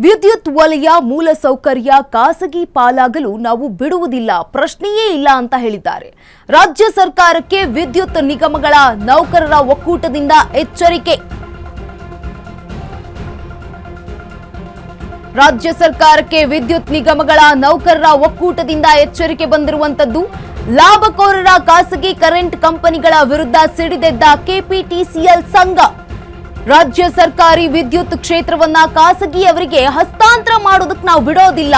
ವಿದ್ಯುತ್ ವಲಯ ಮೂಲಸೌಕರ್ಯ ಖಾಸಗಿ ಪಾಲಾಗಲು ನಾವು ಬಿಡುವುದಿಲ್ಲ, ಪ್ರಶ್ನೆಯೇ ಇಲ್ಲ ಅಂತ ಹೇಳಿದ್ದಾರೆ. ರಾಜ್ಯ ಸರ್ಕಾರಕ್ಕೆ ವಿದ್ಯುತ್ ನಿಗಮಗಳ ನೌಕರರ ಒಕ್ಕೂಟದಿಂದ ಎಚ್ಚರಿಕೆ. ರಾಜ್ಯ ಸರ್ಕಾರಕ್ಕೆ ವಿದ್ಯುತ್ ನಿಗಮಗಳ ನೌಕರರ ಒಕ್ಕೂಟದಿಂದ ಎಚ್ಚರಿಕೆ ಬಂದಿರುವಂತದ್ದು. ಲಾಭಕೋರರ ಖಾಸಗಿ ಕರೆಂಟ್ ಕಂಪನಿಗಳ ವಿರುದ್ಧ ಸಿಡಿದೆದ್ದ ಕೆಪಿಟಿಸಿಎಲ್ ಸಂಘ. ರಾಜ್ಯ ಸರ್ಕಾರಿ ವಿದ್ಯುತ್ ಕ್ಷೇತ್ರವನ್ನ ಖಾಸಗಿಯವರಿಗೆ ಹಸ್ತಾಂತರ ಮಾಡೋದಕ್ಕೆ ನಾವು ಬಿಡೋದಿಲ್ಲ.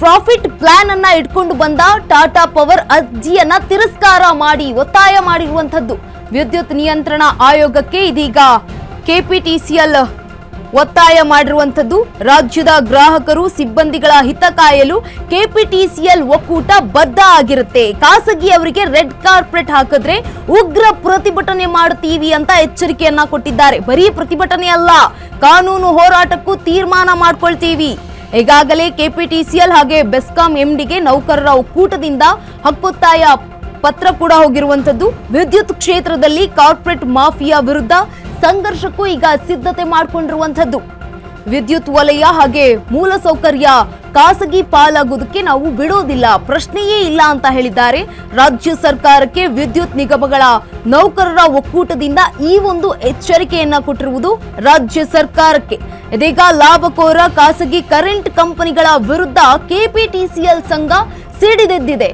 ಪ್ರಾಫಿಟ್ ಪ್ಲಾನ್ ಅನ್ನ ಇಟ್ಕೊಂಡು ಬಂದ ಟಾಟಾ ಪವರ್ ಅರ್ಜಿಯನ್ನ ತಿರಸ್ಕಾರ ಮಾಡಿ ಒತ್ತಾಯ ಮಾಡಿರುವಂತದ್ದು. ವಿದ್ಯುತ್ ನಿಯಂತ್ರಣ ಆಯೋಗಕ್ಕೆ ಇದೀಗ ಕೆಪಿಟಿಸಿಎಲ್ ಒತ್ತಾಯ ಮಾಡಿರುವಂತದ್ದು. ರಾಜ್ಯದ ಗ್ರಾಹಕರು ಸಿಬ್ಬಂದಿಗಳ ಹಿತ ಕಾಯಲು ಕೆಪಿಟಿಸಿಎಲ್ ಒಕ್ಕೂಟ ಬದ್ಧ ಆಗಿರುತ್ತೆ. ಖಾಸಗಿಯವರಿಗೆ ರೆಡ್ ಕಾರ್ಪೆಟ್ ಹಾಕಿದ್ರೆ ಉಗ್ರ ಪ್ರತಿಭಟನೆ ಮಾಡುತ್ತೀವಿ ಅಂತ ಎಚ್ಚರಿಕೆಯನ್ನ ಕೊಟ್ಟಿದ್ದಾರೆ. ಬರೀ ಪ್ರತಿಭಟನೆ ಅಲ್ಲ, ಕಾನೂನು ಹೋರಾಟಕ್ಕೂ ತೀರ್ಮಾನ ಮಾಡ್ಕೊಳ್ತೀವಿ. ಈಗಾಗಲೇ ಕೆಪಿಟಿಸಿಎಲ್ ಹಾಗೆ ಬೆಸ್ಕಾಂ ಎಂಡಿಗೆ ನೌಕರರ ಒಕ್ಕೂಟದಿಂದ ಹಕ್ಕೊತ್ತಾಯ ಪತ್ರ ಕೂಡ ಹೋಗಿರುವಂತದ್ದು. ವಿದ್ಯುತ್ ಕ್ಷೇತ್ರದಲ್ಲಿ ಕಾರ್ಪೊರೇಟ್ ಮಾಫಿಯಾ ವಿರುದ್ಧ ಸಂಘರ್ಷಕ್ಕೂ ಈಗ ಸಿದ್ಧತೆ ಮಾಡಿಕೊಂಡಿರುವಂತದ್ದು. ವಿದ್ಯುತ್ ವಲಯ ಹಾಗೆ ಮೂಲಸೌಕರ್ಯ ಖಾಸಗಿ ಪಾಲಾಗೋದಕ್ಕೆ ನಾವು ಬಿಡೋದಿಲ್ಲ, ಪ್ರಶ್ನೆಯೇ ಇಲ್ಲ ಅಂತ ಹೇಳಿದ್ದಾರೆ. ರಾಜ್ಯ ಸರ್ಕಾರಕ್ಕೆ ವಿದ್ಯುತ್ ನಿಗಮಗಳ ನೌಕರರ ಒಕ್ಕೂಟದಿಂದ ಈ ಒಂದು ಎಚ್ಚರಿಕೆಯನ್ನ ಕೊಟ್ಟಿರುವುದು ರಾಜ್ಯ ಸರ್ಕಾರಕ್ಕೆ. ಇದೀಗ ಲಾಭಕೋರ ಖಾಸಗಿ ಕರೆಂಟ್ ಕಂಪನಿಗಳ ವಿರುದ್ಧ ಕೆಪಿಟಿಸಿಎಲ್ ಸಂಘ ಸಿಡಿದೆದ್ದಿದೆ.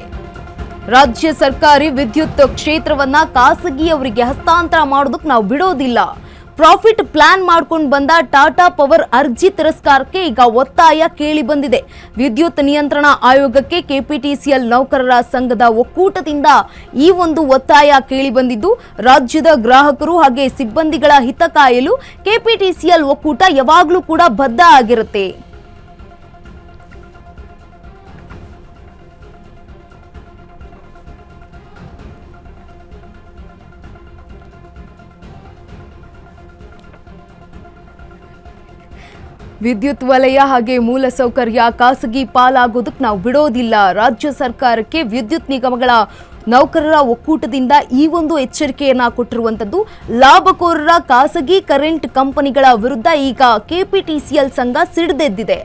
ರಾಜ್ಯ ಸರ್ಕಾರಿ ವಿದ್ಯುತ್ ಕ್ಷೇತ್ರವನ್ನ ಖಾಸಗಿಯವರಿಗೆ ಹಸ್ತಾಂತರ ಮಾಡೋದಕ್ಕೆ ನಾವು ಬಿಡೋದಿಲ್ಲ. ಪ್ರಾಫಿಟ್ ಪ್ಲಾನ್ ಮಾಡ್ಕೊಂಡು ಬಂದ ಟಾಟಾ ಪವರ್ ಅರ್ಜಿ ತಿರಸ್ಕಾರಕ್ಕೆ ಈಗ ಒತ್ತಾಯ ಕೇಳಿ ಬಂದಿದೆ. ವಿದ್ಯುತ್ ನಿಯಂತ್ರಣ ಆಯೋಗಕ್ಕೆ ಕೆಪಿಟಿಸಿಎಲ್ ನೌಕರರ ಸಂಘದ ಒಕ್ಕೂಟದಿಂದ ಈ ಒಂದು ಒತ್ತಾಯ ಕೇಳಿ ಬಂದಿದ್ದು, ರಾಜ್ಯದ ಗ್ರಾಹಕರು ಹಾಗೆ ಸಿಬ್ಬಂದಿಗಳ ಹಿತ ಕಾಯಲು ಕೆಪಿಟಿಸಿಎಲ್ ಒಕ್ಕೂಟ ಯಾವಾಗಲೂ ಕೂಡ ಬದ್ಧ ಆಗಿರುತ್ತೆ. ವಿದ್ಯುತ್ ವಲಯ ಹಾಗೆ ಮೂಲಸೌಕರ್ಯ ಖಾಸಗಿ ಪಾಲಾಗೋದಕ್ಕೆ ನಾವು ಬಿಡೋದಿಲ್ಲ. ರಾಜ್ಯ ಸರ್ಕಾರಕ್ಕೆ ವಿದ್ಯುತ್ ನಿಗಮಗಳ ನೌಕರರ ಒಕ್ಕೂಟದಿಂದ ಈ ಒಂದು ಎಚ್ಚರಿಕೆಯನ್ನ ಕೊಟ್ಟಿರುವಂತದ್ದು. ಲಾಭಕೋರರ ಖಾಸಗಿ ಕರೆಂಟ್ ಕಂಪನಿಗಳ ವಿರುದ್ಧ ಈಗ ಕೆಪಿಟಿಸಿಎಲ್ ಸಂಘ ಸಿಡಿದೆದ್ದಿದೆ.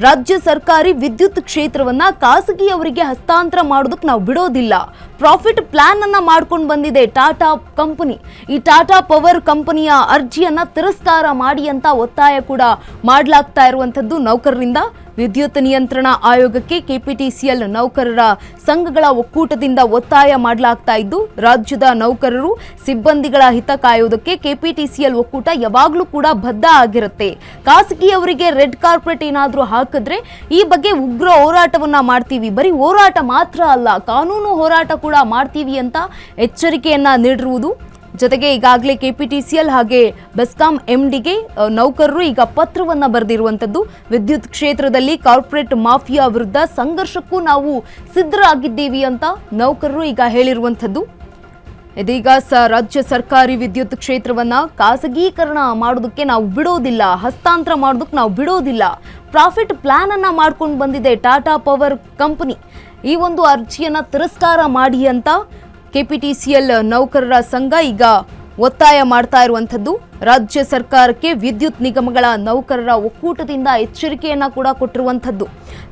ರಾಜ್ಯ ಸರ್ಕಾರಿ ವಿದ್ಯುತ್ ಕ್ಷೇತ್ರವನ್ನ ಖಾಸಗಿಯವರಿಗೆ ಹಸ್ತಾಂತರ ಮಾಡೋದಕ್ಕೆ ನಾವು ಬಿಡೋದಿಲ್ಲ. ಪ್ರಾಫಿಟ್ ಪ್ಲಾನ್ ಅನ್ನ ಮಾಡ್ಕೊಂಡು ಬಂದಿದೆ ಟಾಟಾ ಕಂಪನಿ. ಈ ಟಾಟಾ ಪವರ್ ಕಂಪನಿಯ ಅರ್ಜಿಯನ್ನ ತಿರಸ್ಕಾರ ಮಾಡಿ ಅಂತ ಒತ್ತಾಯ ಕೂಡ ಮಾಡಲಾಗ್ತಾ ಇರುವಂತದ್ದು ನೌಕರರಿಂದ. ವಿದ್ಯುತ್ ನಿಯಂತ್ರಣ ಆಯೋಗಕ್ಕೆ ಕೆಪಿಟಿಸಿಎಲ್ ನೌಕರರ ಸಂಘಗಳ ಒಕ್ಕೂಟದಿಂದ ಒತ್ತಾಯ ಮಾಡಲಾಗ್ತಾ ಇದ್ದು, ರಾಜ್ಯದ ನೌಕರರು ಸಿಬ್ಬಂದಿಗಳ ಹಿತ ಕಾಯುವುದಕ್ಕೆ ಕೆಪಿಟಿಸಿಎಲ್ ಒಕ್ಕೂಟ ಯಾವಾಗಲೂ ಕೂಡ ಬದ್ಧ ಆಗಿರುತ್ತೆ. ಖಾಸಗಿಯವರಿಗೆ ರೆಡ್ ಕಾರ್ಪೆಟ್ ಏನಾದರೂ ಹಾಕಿದ್ರೆ ಈ ಬಗ್ಗೆ ಉಗ್ರ ಹೋರಾಟವನ್ನ ಮಾಡ್ತೀವಿ. ಬರೀ ಹೋರಾಟ ಮಾತ್ರ ಅಲ್ಲ, ಕಾನೂನು ಹೋರಾಟ ಕೂಡ ಮಾಡ್ತೀವಿ ಅಂತ ಎಚ್ಚರಿಕೆಯನ್ನ ನೀಡಿರುವುದು. ಜೊತೆಗೆ ಈಗಾಗಲೇ ಕೆಪಿಟಿಸಿಎಲ್ ಹಾಗೆ ಬೆಸ್ಕಾಂ ಎಂಡಿಗೆ ನೌಕರರು ಈಗ ಪತ್ರವನ್ನ ಬರೆದಿರುವಂತದ್ದು. ವಿದ್ಯುತ್ ಕ್ಷೇತ್ರದಲ್ಲಿ ಕಾರ್ಪೊರೇಟ್ ಮಾಫಿಯಾ ವಿರುದ್ಧ ಸಂಘರ್ಷಕ್ಕೂ ನಾವು ಸಿದ್ಧರಾಗಿದ್ದೀವಿ ಅಂತ ನೌಕರರು ಈಗ ಹೇಳಿರುವಂತದ್ದು. ಇದೀಗ ರಾಜ್ಯ ಸರ್ಕಾರಿ ವಿದ್ಯುತ್ ಕ್ಷೇತ್ರವನ್ನ ಖಾಸಗೀಕರಣ ಮಾಡೋದಕ್ಕೆ ನಾವು ಬಿಡೋದಿಲ್ಲ, ಹಸ್ತಾಂತರ ಮಾಡೋದಕ್ಕೆ ನಾವು ಬಿಡೋದಿಲ್ಲ. ಪ್ರಾಫಿಟ್ ಪ್ಲಾನ್ ಅನ್ನ ಮಾಡ್ಕೊಂಡು ಬಂದಿದೆ ಟಾಟಾ ಪವರ್ ಕಂಪನಿ. ಈ ಒಂದು ಅರ್ಜಿಯನ್ನ ತಿರಸ್ಕಾರ ಮಾಡಿ ಅಂತ ಕೆಪಿಟಿಸಿಎಲ್ ನೌಕರರ ಸಂಘ ಈಗ ಒತ್ತಾಯ ಮಾಡ್ತಾ ಇರುವಂತದ್ದು. ರಾಜ್ಯ ಸರ್ಕಾರಕ್ಕೆ ವಿದ್ಯುತ್ ನಿಗಮಗಳ ನೌಕರರ ಒಕ್ಕೂಟದಿಂದ ಎಚ್ಚರಿಕೆಯನ್ನ ಕೂಡ ಕೊಟ್ಟಿರುವಂತದ್ದು.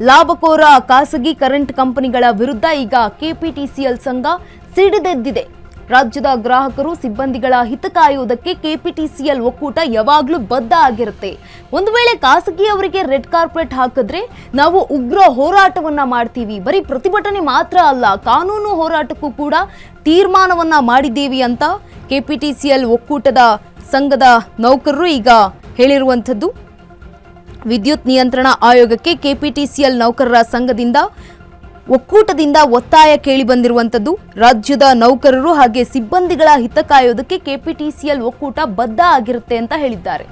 ಲಾಭಕೋರ ಖಾಸಗಿ ಕರೆಂಟ್ ಕಂಪನಿಗಳ ವಿರುದ್ಧ ಈಗ ಕೆಪಿಟಿಸಿಎಲ್ ಸಂಘ ಸಿಡಿದೆದ್ದಿದೆ. ರಾಜ್ಯದ ಗ್ರಾಹಕರು ಸಿಬ್ಬಂದಿಗಳ ಹಿತ ಕಾಯುವುದಕ್ಕೆ ಕೆಪಿಟಿಸಿಎಲ್ ಒಕ್ಕೂಟ ಯಾವಾಗಲೂ ಬದ್ಧ ಆಗಿರುತ್ತೆ. ಒಂದು ವೇಳೆ ಖಾಸಗಿಯವರಿಗೆ ರೆಡ್ ಕಾರ್ಪೆಟ್ ಹಾಕಿದ್ರೆ ನಾವು ಉಗ್ರ ಹೋರಾಟವನ್ನ ಮಾಡ್ತೀವಿ. ಬರೀ ಪ್ರತಿಭಟನೆ ಮಾತ್ರ ಅಲ್ಲ, ಕಾನೂನು ಹೋರಾಟಕ್ಕೂ ಕೂಡ ತೀರ್ಮಾನವನ್ನ ಮಾಡಿದ್ದೀವಿ ಅಂತ ಕೆಪಿಟಿಸಿಎಲ್ ಒಕ್ಕೂಟದ ಸಂಘದ ನೌಕರರು ಈಗ ಹೇಳಿರುವಂಥದ್ದು. ವಿದ್ಯುತ್ ನಿಯಂತ್ರಣ ಆಯೋಗಕ್ಕೆ ಕೆಪಿಟಿಸಿಎಲ್ ನೌಕರರ ಸಂಘದಿಂದ ಒಕ್ಕೂಟದಿಂದ ಒತ್ತಾಯ ಕೇಳಿ ಬಂದಿರುವಂತದ್ದು. ರಾಜ್ಯದ ನೌಕರರು ಹಾಗೆ ಸಿಬ್ಬಂದಿಗಳ ಹಿತ ಕಾಯೋದಕ್ಕೆ ಕೆಪಿಟಿಸಿಎಲ್ ಒಕ್ಕೂಟ ಬದ್ಧ ಆಗಿರುತ್ತೆ ಅಂತ ಹೇಳಿದ್ದಾರೆ.